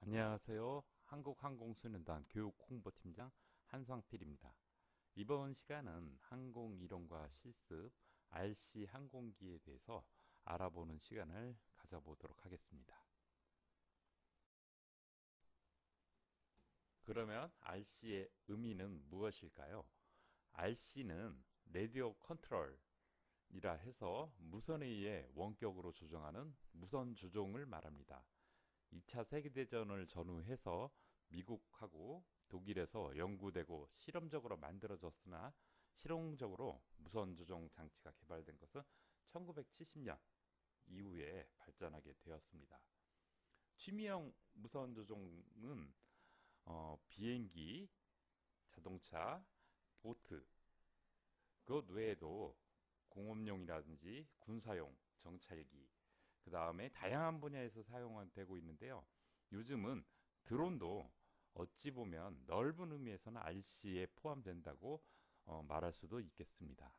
안녕하세요. 한국항공수련단 교육홍보팀장 한상필입니다. 이번 시간은 항공이론과 실습 RC 항공기에 대해서 알아보는 시간을 가져보도록 하겠습니다. 그러면 RC의 의미는 무엇일까요? RC는 라디오 컨트롤이라 해서 무선에 의해 원격으로 조정하는 무선 조종을 말합니다. 2차 세계대전을 전후해서 미국하고 독일에서 연구되고 실험적으로 만들어졌으나 실용적으로 무선 조종 장치가 개발된 것은 1970년 이후에 발전하게 되었습니다. 취미형 무선 조종은 비행기, 자동차, 보트, 그것 외에도 공업용이라든지 군사용, 정찰기, 그 다음에 다양한 분야에서 사용되고 있는데요. 요즘은 드론도 어찌 보면 넓은 의미에서는 RC에 포함된다고 말할 수도 있겠습니다.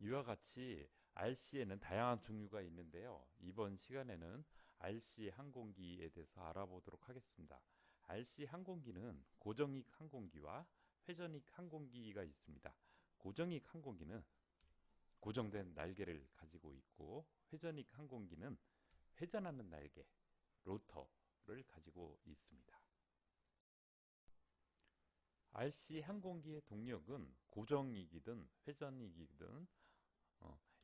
이와 같이 RC에는 다양한 종류가 있는데요. 이번 시간에는 RC 항공기에 대해서 알아보도록 하겠습니다. RC 항공기는 고정익 항공기와 회전익 항공기가 있습니다. 고정익 항공기는 고정된 날개를 가지고 있고 회전익 항공기는 회전하는 날개, 로터를 가지고 있습니다. RC 항공기의 동력은 고정익이든 회전익이든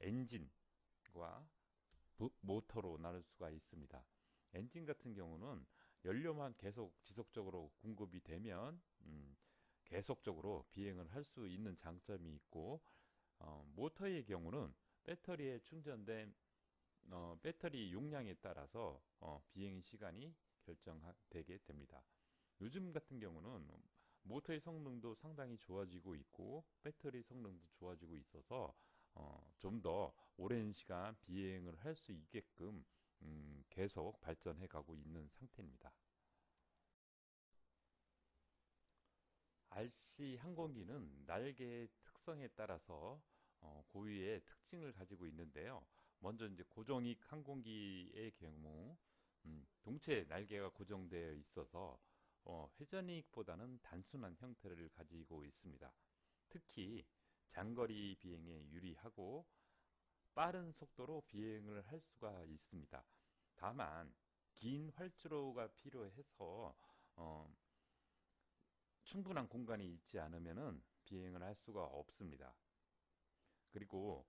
엔진과 모터로 나눌 수가 있습니다. 엔진 같은 경우는 연료만 계속 지속적으로 공급이 되면 계속적으로 비행을 할 수 있는 장점이 있고 모터의 경우는 배터리에 충전된 배터리 용량에 따라서 비행 시간이 결정되게 됩니다. 요즘 같은 경우는 모터의 성능도 상당히 좋아지고 있고 배터리 성능도 좋아지고 있어서 좀 더 오랜 시간 비행을 할 수 있게끔 계속 발전해 가고 있는 상태입니다. RC 항공기는 날개의 특성에 따라서 고유의 특징을 가지고 있는데요. 먼저 이제 고정익 항공기의 경우 동체 날개가 고정되어 있어서 회전익보다는 단순한 형태를 가지고 있습니다. 특히 장거리 비행에 유리하고 빠른 속도로 비행을 할 수가 있습니다. 다만 긴 활주로가 필요해서 어, 충분한 공간이 있지 않으면은 비행을 할 수가 없습니다. 그리고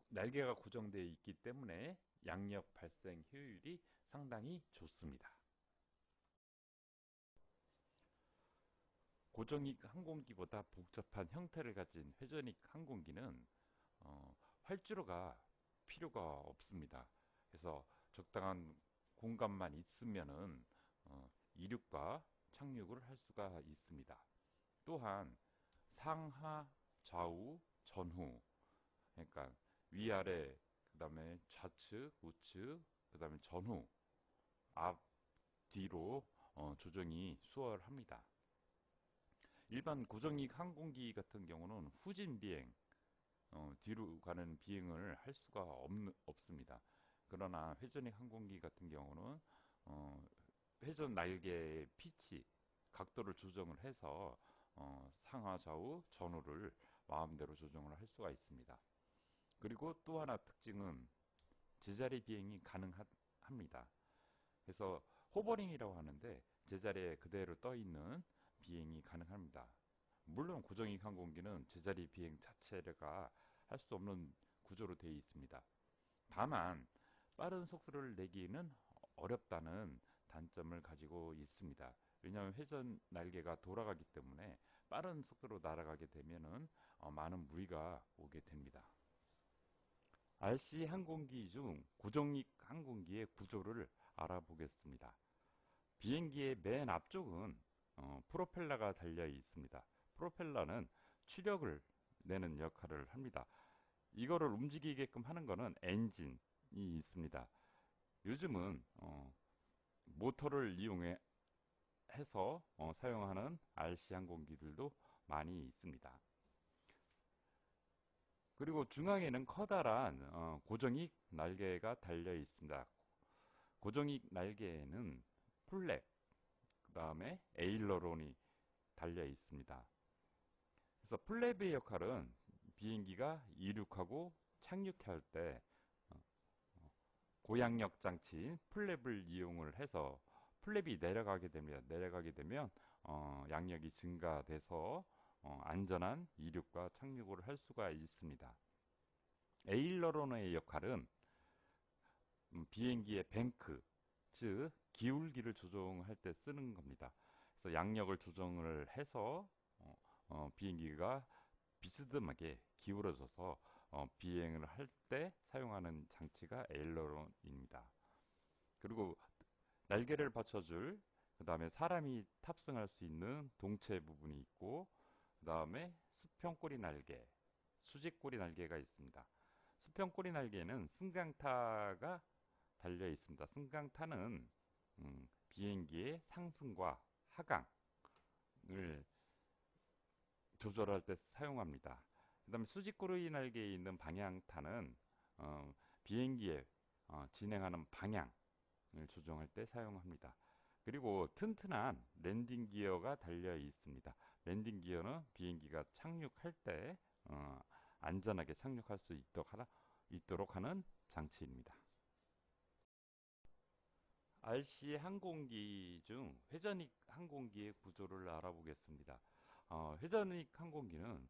날개가 고정되어 있기 때문에 양력 발생 효율이 상당히 좋습니다. 고정익 항공기보다 복잡한 형태를 가진 회전익 항공기는 활주로가 필요가 없습니다. 그래서 적당한 공간만 있으면은 이륙과 착륙을 할 수가 있습니다. 또한 상하, 좌우, 전후, 그러니까 위아래, 그 다음에 좌측, 우측, 그 다음에 전후, 앞, 뒤로 조정이 수월합니다. 일반 고정익 항공기 같은 경우는 후진 비행, 뒤로 가는 비행을 할 수가 없습니다. 그러나 회전익 항공기 같은 경우는 어, 회전 날개의 피치, 각도를 조정을 해서 상하, 좌우, 전후를 마음대로 조정을 할 수가 있습니다. 그리고 또 하나 특징은 제자리 비행이 가능합니다. 그래서 호버링이라고 하는데 제자리에 그대로 떠 있는 비행이 가능합니다. 물론 고정익 항공기는 제자리 비행 자체가 할 수 없는 구조로 되어 있습니다. 다만 빠른 속도를 내기는 어렵다는 단점을 가지고 있습니다. 왜냐하면 회전 날개가 돌아가기 때문에 빠른 속도로 날아가게 되면은 많은 무리가 오게 됩니다. RC 항공기 중 고정익 항공기의 구조를 알아보겠습니다. 비행기의 맨 앞쪽은 프로펠러가 달려 있습니다. 프로펠러는 추력을 내는 역할을 합니다. 이거를 움직이게끔 하는 것은 엔진이 있습니다. 요즘은 모터를 이용해 서 사용하는 RC 항공기들도 많이 있습니다. 그리고 중앙에는 커다란 고정익 날개가 달려 있습니다. 고정익 날개에는 플랩, 그 다음에 에일러론이 달려 있습니다. 그래서 플랩의 역할은 비행기가 이륙하고 착륙할 때 고양력 장치인 플랩을 이용을 해서 플랩이 내려가게 됩니다. 내려가게 되면 양력이 증가돼서 안전한 이륙과 착륙을 할 수가 있습니다. 에일러론의 역할은 비행기의 뱅크, 즉 기울기를 조정할 때 쓰는 겁니다. 그래서 양력을 조정을 해서 비행기가 비스듬하게 기울어져서 비행을 할 때 사용하는 장치가 에일러론입니다. 그리고 날개를 받쳐줄, 그 다음에 사람이 탑승할 수 있는 동체 부분이 있고, 그 다음에 수평꼬리 날개, 수직꼬리 날개가 있습니다. 수평꼬리 날개는 승강타가 달려 있습니다. 승강타는 비행기의 상승과 하강을 조절할 때 사용합니다. 그 다음에 수직꼬리 날개에 있는 방향타는 비행기의 진행하는 방향을 조정할 때 사용합니다. 그리고 튼튼한 랜딩 기어가 달려 있습니다. 랜딩 기어는 비행기가 착륙할 때 안전하게 착륙할 수 있도록 하는 장치입니다. RC 항공기 중 회전익 항공기의 구조를 알아보겠습니다. 회전익 항공기는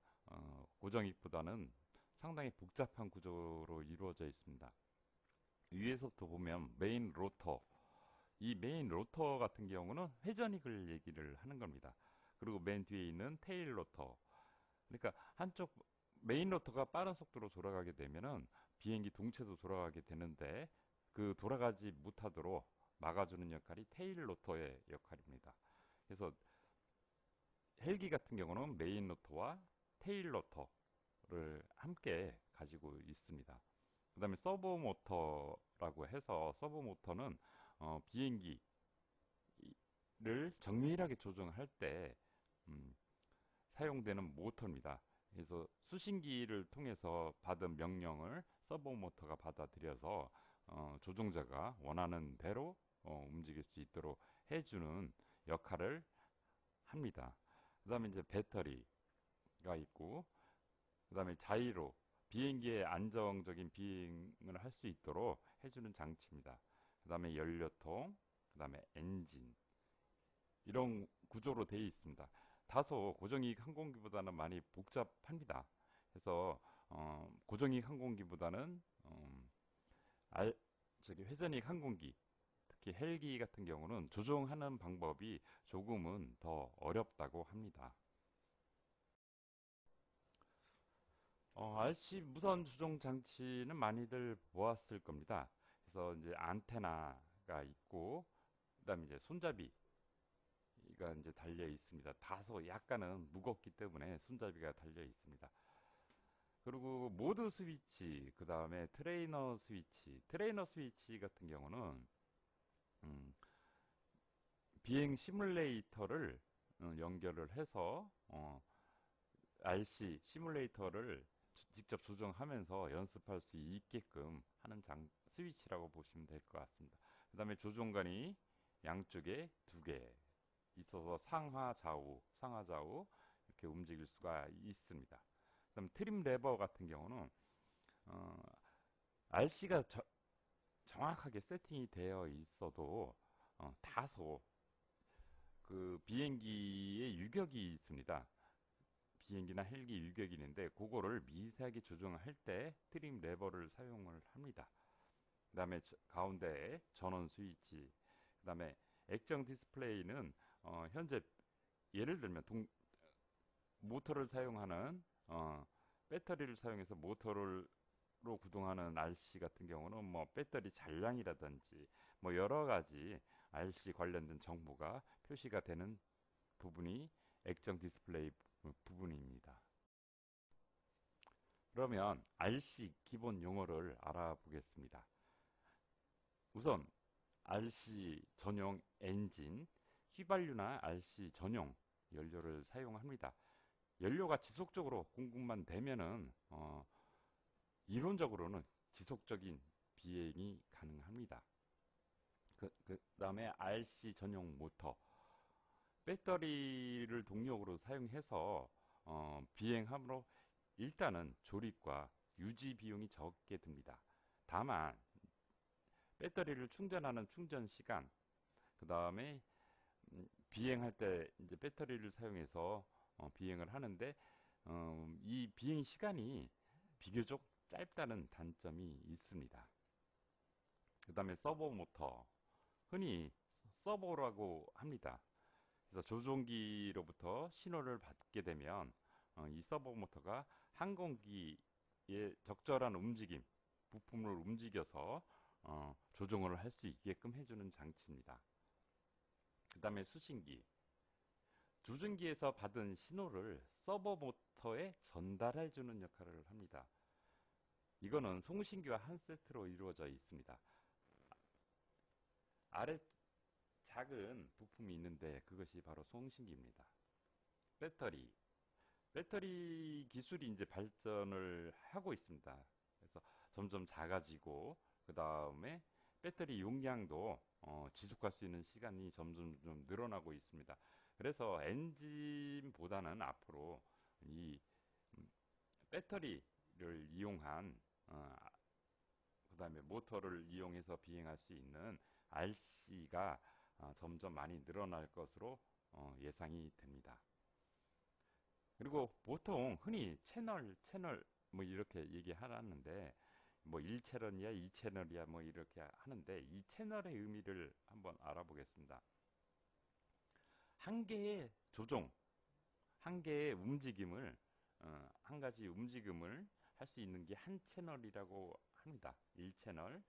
고정익보다는 상당히 복잡한 구조로 이루어져 있습니다. 위에서부터 보면 메인 로터, 이 메인 로터 같은 경우는 회전익을 얘기를 하는 겁니다. 그리고 맨 뒤에 있는 테일 로터, 그러니까 한쪽 메인 로터가 빠른 속도로 돌아가게 되면은 비행기 동체도 돌아가게 되는데 그 돌아가지 못하도록 막아주는 역할이 테일 로터의 역할입니다. 그래서 헬기 같은 경우는 메인 로터와 테일 로터를 함께 가지고 있습니다. 그 다음에 서버 모터라고 해서 서버 모터는 비행기를 정밀하게 조정할 때 사용되는 모터입니다. 그래서 수신기를 통해서 받은 명령을 서버 모터가 받아들여서 조종자가 원하는 대로 움직일 수 있도록 해주는 역할을 합니다. 그 다음에 이제 배터리가 있고, 그 다음에 자이로, 비행기의 안정적인 비행을 할 수 있도록 해주는 장치입니다. 그 다음에 연료통, 그 다음에 엔진, 이런 구조로 되어 있습니다. 다소 고정익 항공기보다는 많이 복잡합니다. 그래서 고정익 항공기보다는 회전익 항공기, 특히 헬기 같은 경우는 조종하는 방법이 조금은 더 어렵다고 합니다. RC 무선 조종 장치는 많이들 보았을 겁니다. 그래서 이제 안테나가 있고, 그다음에 이제 손잡이가 이제 달려 있습니다. 다소 약간은 무겁기 때문에 손잡이가 달려 있습니다. 그리고 모드 스위치, 그 다음에 트레이너 스위치 같은 경우는 음, 비행 시뮬레이터를 연결을 해서 RC 시뮬레이터를 직접 조정하면서 연습할 수 있게끔 하는 스위치라고 보시면 될 것 같습니다. 그 다음에 조종관이 양쪽에 두 개 있어서 상하 좌우 이렇게 움직일 수가 있습니다. 그 다음 트림 레버 같은 경우는 RC가 정확하게 세팅이 되어 있어도 다소 그 비행기의 유격이 있습니다. 비행기나 헬기 유격이 있는데 그거를 미세하게 조정할 때 트림 레버를 사용을 합니다. 그 다음에 가운데에 전원 스위치, 그 다음에 액정 디스플레이는 현재 예를 들면 모터를 사용하는 배터리를 사용해서 모터로 구동하는 RC 같은 경우는 뭐 배터리 잔량이라든지 뭐 여러 가지 RC 관련된 정보가 표시가 되는 부분이 액정 디스플레이 부분입니다. 그러면 RC 기본 용어를 알아보겠습니다. 우선 RC 전용 엔진, 휘발유나 RC 전용 연료를 사용합니다. 연료가 지속적으로 공급만 되면은 이론적으로는 지속적인 비행이 가능합니다. 그다음에 RC 전용 모터, 배터리를 동력으로 사용해서 비행함으로 일단은 조립과 유지 비용이 적게 듭니다. 다만 배터리를 충전하는 충전 시간, 그 다음에 비행할 때 이제 배터리를 사용해서 비행을 하는데 이 비행 시간이 비교적 짧다는 단점이 있습니다. 그 다음에 서버 모터, 흔히 서버라고 합니다. 그래서 조종기로부터 신호를 받게 되면 이 서버 모터가 항공기의 적절한 움직임, 부품을 움직여서 조종을 할 수 있게끔 해주는 장치입니다. 그 다음에 수신기, 조종기에서 받은 신호를 서버 모터에 전달해주는 역할을 합니다. 이거는 송신기와 한 세트로 이루어져 있습니다. 아래 작은 부품이 있는데 그것이 바로 송신기입니다. 배터리, 배터리 기술이 이제 발전을 하고 있습니다. 그래서 점점 작아지고 그 다음에 배터리 용량도 지속할 수 있는 시간이 점점 좀 늘어나고 있습니다. 그래서 엔진보다는 앞으로 이 배터리를 이용한 그 다음에 모터를 이용해서 비행할 수 있는 RC가 점점 많이 늘어날 것으로 예상이 됩니다. 그리고 보통 흔히 채널 뭐 이렇게 얘기하는데 뭐 1채널이야 2채널이야 뭐 이렇게 하는데 이 채널의 의미를 한번 알아보겠습니다. 한 개의 조종, 한 개의 움직임을 한 가지 움직임을 할 수 있는 게 한 채널이라고 합니다. 1채널.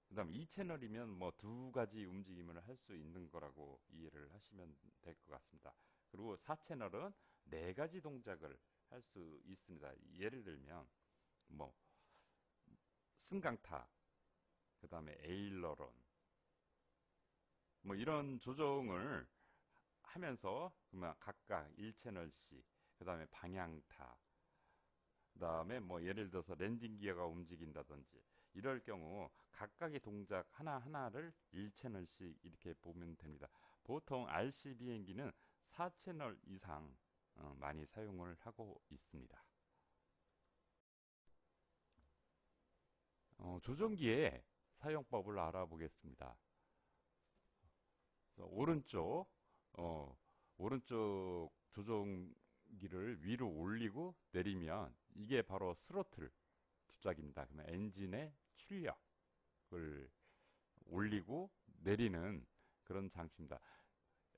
그 다음 2채널이면 뭐 두 가지 움직임을 할 수 있는 거라고 이해를 하시면 될 것 같습니다. 그리고 4채널은 네 가지 동작을 할 수 있습니다. 예를 들면 뭐 승강타, 그 다음에 에일러론, 뭐 이런 조정을 하면서 그러면 각각 1채널씩, 그 다음에 방향타, 그 다음에 뭐 예를 들어서 랜딩 기어가 움직인다든지 이럴 경우 각각의 동작 하나하나를 1채널씩 이렇게 보면 됩니다. 보통 RC 비행기는 4채널 이상 많이 사용을 하고 있습니다. 조종기의 사용법을 알아보겠습니다. 오른쪽 오른쪽 조종기를 위로 올리고 내리면 이게 바로 스로틀 조작입니다. 그러면 엔진의 출력을 올리고 내리는 그런 장치입니다.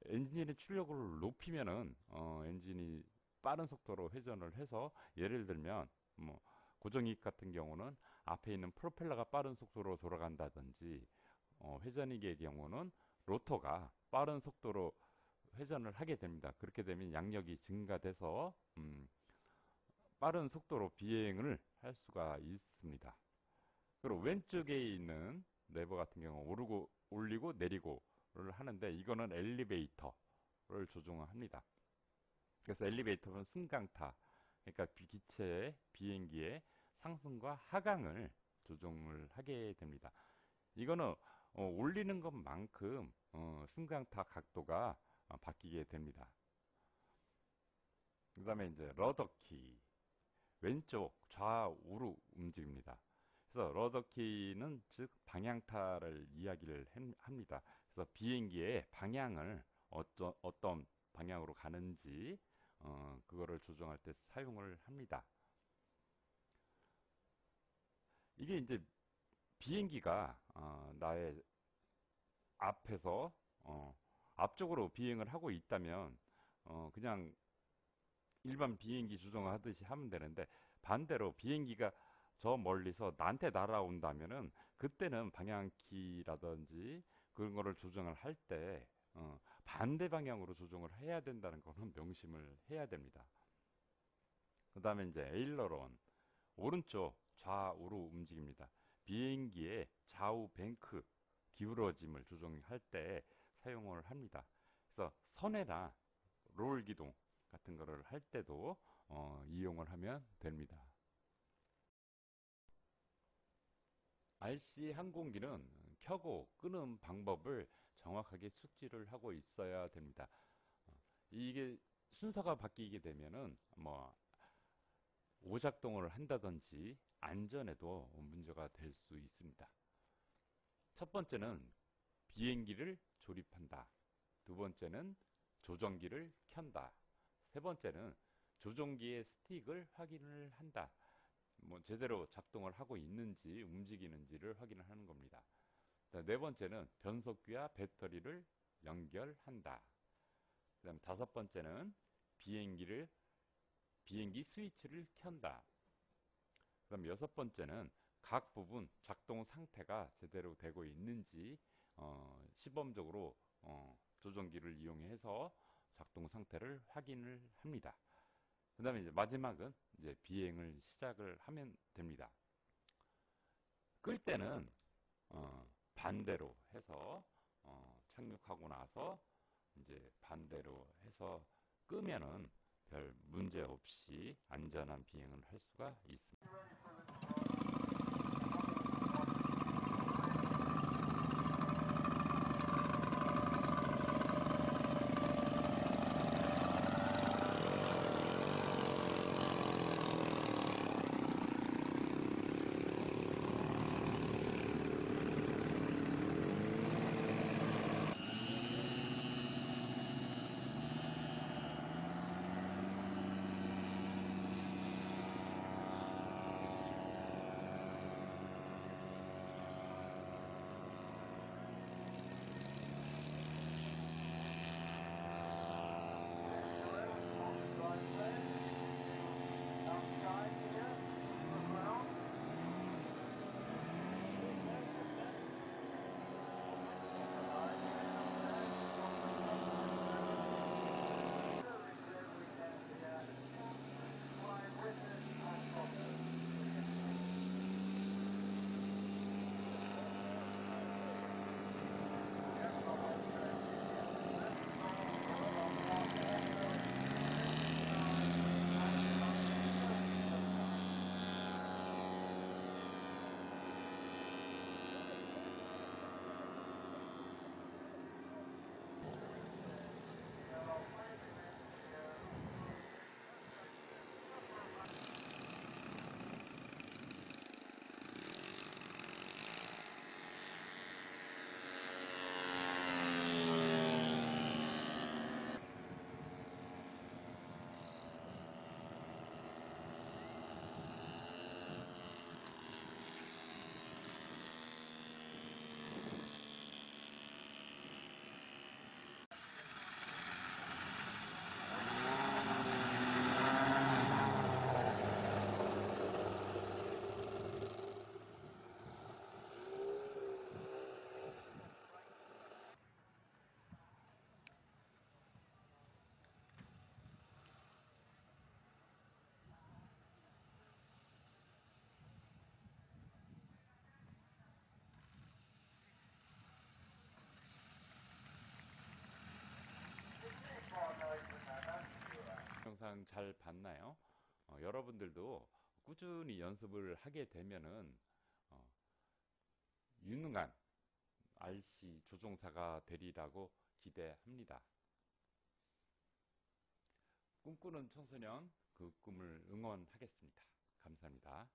엔진의 출력을 높이면은 엔진이 빠른 속도로 회전을 해서 예를 들면 뭐 고정익 같은 경우는 앞에 있는 프로펠러가 빠른 속도로 돌아간다든지 회전익의 경우는 로터가 빠른 속도로 회전을 하게 됩니다. 그렇게 되면 양력이 증가돼서 빠른 속도로 비행을 할 수가 있습니다. 그리고 왼쪽에 있는 레버 같은 경우 오르고 올리고 내리고를 하는데 이거는 엘리베이터를 조종합니다. 그래서 엘리베이터는 승강타, 그러니까 기체의 비행기의 상승과 하강을 조종을 하게 됩니다. 이거는 올리는 것만큼 승강타 각도가 바뀌게 됩니다. 그 다음에 이제 러더키, 왼쪽 좌우로 움직입니다. 그래서 러더키는 즉 방향타를 이야기를 합니다. 그래서 비행기의 방향을 어떤 방향으로 가는지 그거를 조정할 때 사용을 합니다. 이게 이제 비행기가 나의 앞에서 앞쪽으로 비행을 하고 있다면 그냥 일반 비행기 조종하듯이 하면 되는데 반대로 비행기가 저 멀리서 나한테 날아온다면은 그때는 방향키라든지 그런 거를 조정을 할 때 반대 방향으로 조정을 해야 된다는 거는 명심을 해야 됩니다. 그 다음에 이제 에일러론, 오른쪽 좌우로 움직입니다. 비행기의 좌우 뱅크 기울어짐을 조정할 때 사용을 합니다. 그래서 선회나 롤 기동 같은 거를 할 때도 이용을 하면 됩니다. RC 항공기는 켜고 끄는 방법을 정확하게 숙지를 하고 있어야 됩니다. 이게 순서가 바뀌게 되면은 뭐 오작동을 한다든지 안전에도 문제가 될 수 있습니다. 첫 번째는 비행기를 조립한다. 두 번째는 조정기를 켠다. 세 번째는 조종기의 스틱을 확인을 한다. 뭐 제대로 작동을 하고 있는지 움직이는지를 확인을 하는 겁니다. 네 번째는 변속기와 배터리를 연결한다. 그다음 다섯 번째는 비행기 스위치를 켠다. 그다음 여섯 번째는 각 부분 작동 상태가 제대로 되고 있는지 시범적으로 조종기를 이용해서 작동 상태를 확인을 합니다. 그다음에 이제 마지막은 이제 비행을 시작을 하면 됩니다. 끌 때는 반대로 해서 착륙하고 나서 이제 반대로 해서 끄면은 별 문제 없이 안전한 비행을 할 수가 있습니다. 영상 잘 봤나요? 여러분들도 꾸준히 연습을 하게 되면은 어, 유능한 RC 조종사가 되리라고 기대합니다. 꿈꾸는 청소년 그 꿈을 응원하겠습니다. 감사합니다.